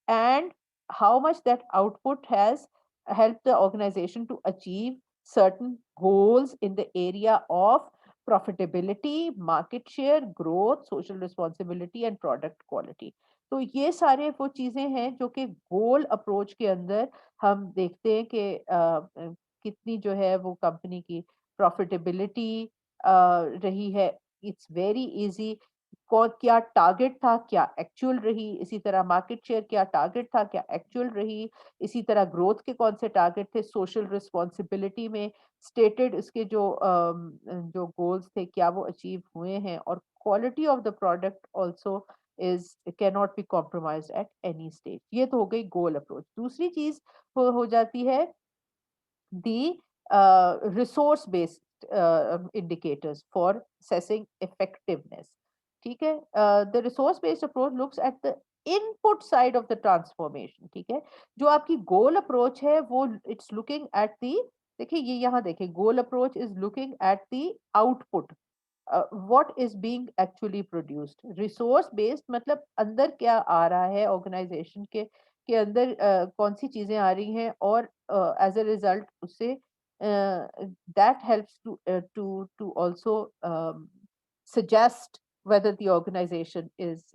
S1: and how much that output has helped the organization to achieve certain goals in the area of profitability, market share, growth, social responsibility and product quality. तो ये सारे वो चीजें हैं जो कि गोल approach के अंदर हम देखते हैं कि कितनी जो है वो कंपनी की प्रॉफिटेबिलिटी रही है, इट्स वेरी इजी। कौन क्या टारगेट था, क्या एक्चुअल रही, इसी तरह मार्केट शेयर क्या टारगेट था, क्या एक्चुअल रही, इसी तरह ग्रोथ के कौन से टारगेट थे, सोशल रिस्पॉन्सिबिलिटी में स्टेटेड इसके जो गोल्स थे क्या वो अचीव हुए हैं, और quality of the product also is can not be compromised at any stage. ये तो हो गई गोल अप्रोच। दूसरी चीज हो जाती है the resource based indicators for assessing effectiveness। ठीक है, the resource based approach looks at the input side of the transformation। ठीक है, जो आपकी गोल अप्रोच है वो इट्स लुकिंग एट दी, देखिए ये यहाँ देखिए, goal approach is looking at the output, what is being actually produced। Resource based मतलब अंदर क्या आ रहा है ऑर्गेनाइजेशन के अंदर, कौन सी चीजें आ रही हैं, और एज अ रिजल्ट उससे that helps to also suggest whether the organization is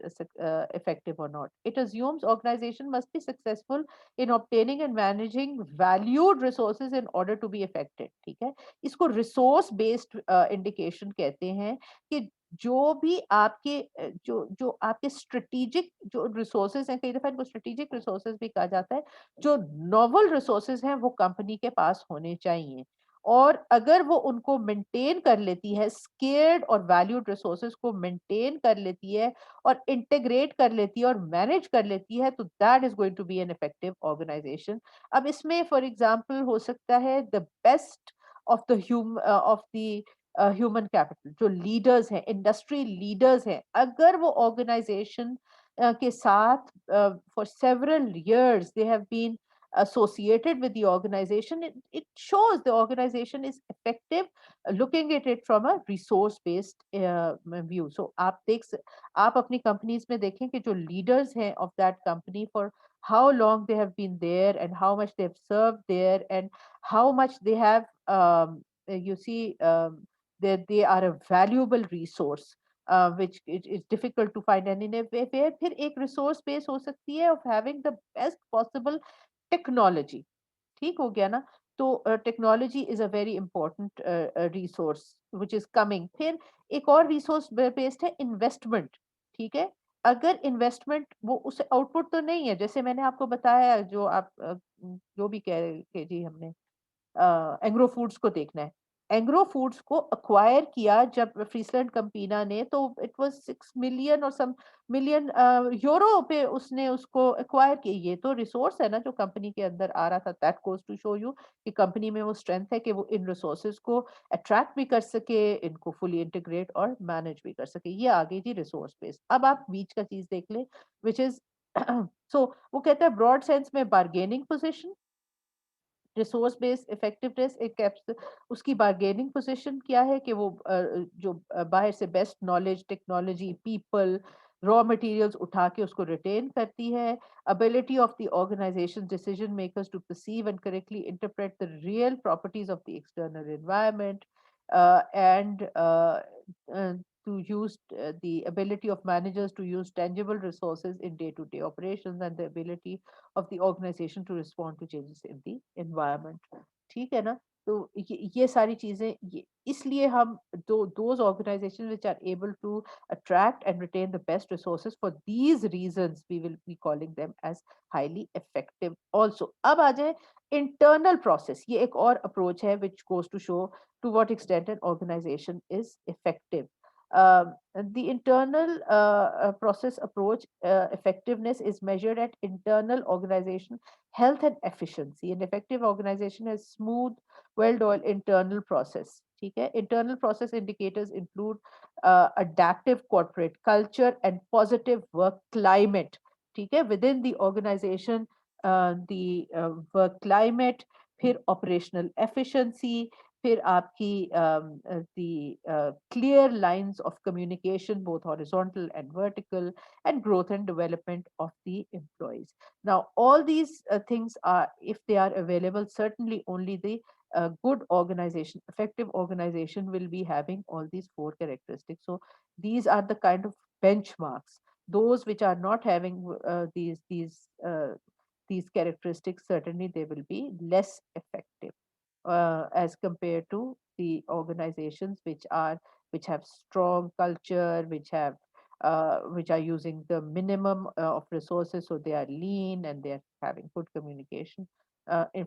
S1: effective or not। It assumes organization must be successful in obtaining and managing valued resources in order to be effective। ठीक है, इसको resource based indication कहते हैं कि जो भी आपके जो आपके स्ट्रेटेजिक जो रिसोर्सेज हैं, कई दफा इनको स्ट्रेटेजिक रिसोर्सेज भी कहा जाता है, जो नोवल रिसोर्सेज हैं वो कंपनी के पास होने चाहिए, और अगर वो उनको मेंटेन कर लेती है, स्केर्ड और वैल्यूड रिसोर्सेज को मेंटेन कर लेती है और इंटीग्रेट कर लेती है और मैनेज कर लेती है, तो that is going to be an effective organization. अब इसमें फॉर एग्जांपल हो सकता है the best of the human capital, जो लीडर्स हैं, इंडस्ट्री लीडर्स हैं, अगर वो ऑर्गेनाइजेशन के साथ for several years they have been associated with the organization, it shows the organization is effective, looking at it from a resource based view। So आप अपनी companies में देखें कि जो लीडर्स हैं of that company, for how long they have been there and how much they have served there and how much they have you see that they are a valuable resource, which it is difficult to find। and in a way where फिर एक resource base हो सकती है of having the best possible technology. ठीक हो गया ना, तो technology is a very important resource which is coming. फिर एक और रिसोर्स बेस्ड है इन्वेस्टमेंट। ठीक है, अगर इन्वेस्टमेंट वो उस आउटपुट तो नहीं है, जैसे मैंने आपको बताया, जो आप जो भी कह रहे थे जी, हमने एग्रो फूड्स को देखना है। एग्रो फूड्स को एक्वायर किया जब फ्रीसलैंड कंपीना ने, तो इट वाज 6 मिलियन और सम मिलियन यूरो पे उसने उसको एक्वायर किया। ये तो रिसोर्स है ना जो कंपनी के अंदर आ रहा था। That goes to show you कि कंपनी में वो स्ट्रेंथ है कि वो इन रिसोर्सेज को अट्रैक्ट भी कर सके, इनको फुली इंटीग्रेट और मैनेज भी कर सके। ये आ गई थी रिसोर्स बेस्ड। अब आप बीच का चीज देख ले, विच इज सो वो कहता है ब्रॉड सेंस में bargaining position, resource based effectiveness एक उसकी बार्गेनिंग पोजीशन क्या है कि वो जो बाहर से best knowledge, technology, people, raw materials उठा के उसको रिटेन करती है। ability of the organization decision makers to perceive and correctly interpret the real properties of the external environment, and uh, to use the ability of managers to use tangible resources in day-to-day operations, and the ability of the organization to respond to changes in the environment। ठीक है ना, तो ये सारी चीजें, ये इसलिए हम those organizations which are able to attract and retain the best resources, for these reasons we will be calling them as highly effective also। अब आ जाए internal process, ये एक और approach है which goes to show to what extent an organization is effective। The internal process approach effectiveness is measured at internal organization health and efficiency। An effective organization has smooth, well-oiled internal process। ठीक है, internal process indicators include adaptive corporate culture and positive work climate। ठीक है, within the organization, the work climate, फिर operational efficiency, फिर आपकी the clear lines of communication, both horizontal and vertical, and growth and development of the employees। Now, all these things are, if they are available, certainly only the good organization, effective organization will be having all these four characteristics। So these are the kind of benchmarks. Those which are not having these characteristics, certainly they will be less effective as compared to the organizations which have strong culture, which are using the minimum of resources, so they are lean and they are having good communication.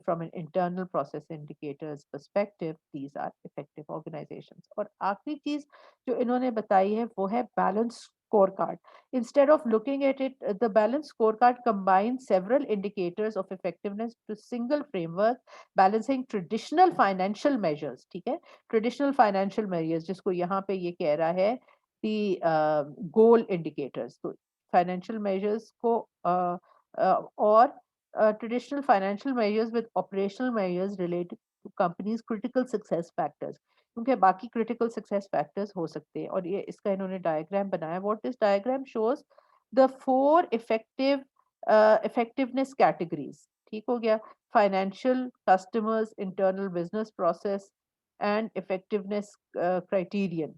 S1: From an internal process indicators perspective, these are effective organizations. और आखिरी चीज जो इन्होंने बताई है वो है balance scorecard. Instead of looking at it, the balance scorecard combines several indicators of effectiveness to single framework, balancing traditional financial measures. ठीक है, traditional financial measures जिसको यहाँ पे ये कह रहा है the goal indicators. तो financial measures को और traditional financial measures with operational measures related to companies critical success factors. क्योंकि बाकी critical success factors हो सकते हैं और ये इसका इन्होंने diagram बनाया. What this diagram shows the four effectiveness categories. ठीक हो गया, financial, customers, internal business process and effectiveness criterion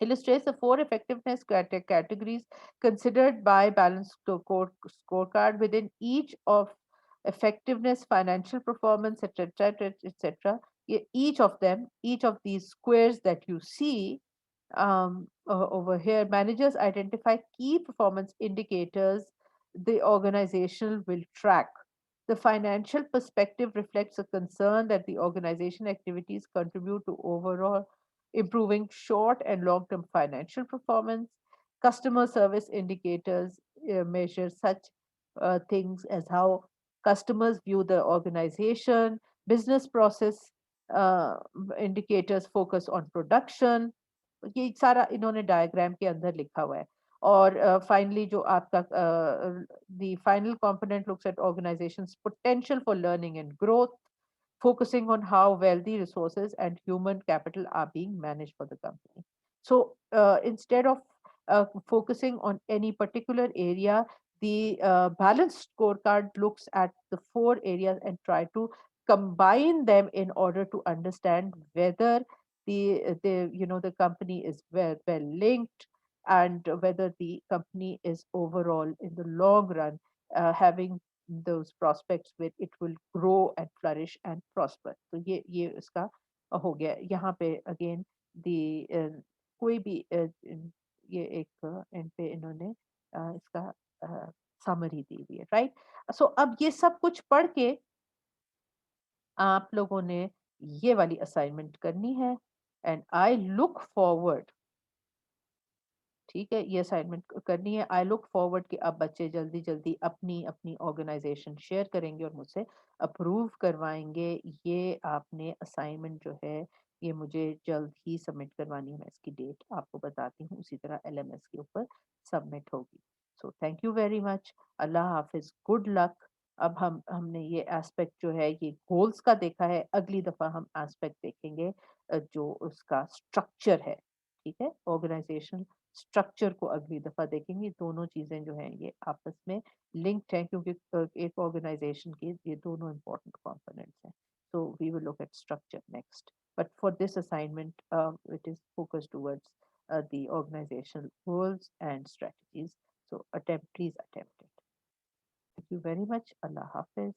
S1: illustrates the four effectiveness categories considered by balanced scorecard within each of effectiveness, financial performance, etc., etc. Each of them, each of these squares that you see over here, managers identify key performance indicators the organization will track. The financial perspective reflects a concern that the organization activities contribute to overall improving short and long term financial performance. Customer service indicators measure such things as how customers view the organization, business process indicators focus on production. ये सारा इन्होंने diagram के अंदर लिखा हुआ है और finally जो आपका the final component looks at organization's potential for learning and growth, focusing on how well the resources and human capital are being managed for the company. So instead of focusing on any particular area, the balanced scorecard looks at the four areas and try to combine them in order to understand whether the company is well linked and whether the company is overall in the long run having those prospects where it will grow and flourish and prosper. तो ये इसका हो गया यहाँ पे again the कोई भी ये एक एंड पे इन्होंने इसका समरी दी हुई है, राइट. सो अब ये सब कुछ पढ़ के आप लोगों ने ये वाली असाइनमेंट करनी है एंड आई लुक फॉरवर्ड. ठीक है, ये असाइनमेंट करनी है. आई लुक फॉरवर्ड कि अब बच्चे जल्दी जल्दी अपनी अपनी ऑर्गेनाइजेशन शेयर करेंगे और मुझसे अप्रूव करवाएंगे. ये आपने असाइनमेंट जो है ये मुझे जल्द ही सबमिट करवानी है. मैं इसकी डेट आपको बताती हूँ, उसी तरह एलएमएस के ऊपर सबमिट होगी. So thank you very much. Allah Hafiz, good luck. अब हमने ये एस्पेक्ट जो है ये गोल्स का देखा है. अगली दफा हम एस्पेक्ट देखेंगे जो उसका स्ट्रक्चर है. ठीक है, ऑर्गेनाइजेशन स्ट्रक्चर को अगली दफा देखेंगे. दोनों चीजें जो हैं ये आपस में लिंक्ड हैं क्योंकि एक ऑर्गेनाइजेशन के ये दोनों इंपॉर्टेंट कंपोनेंट्स हैं. so we will look at structure next, but for this assignment it is focused towards the organizational goals and strategies. So attempt, please attempt it. Thank you very much. Allah Hafiz.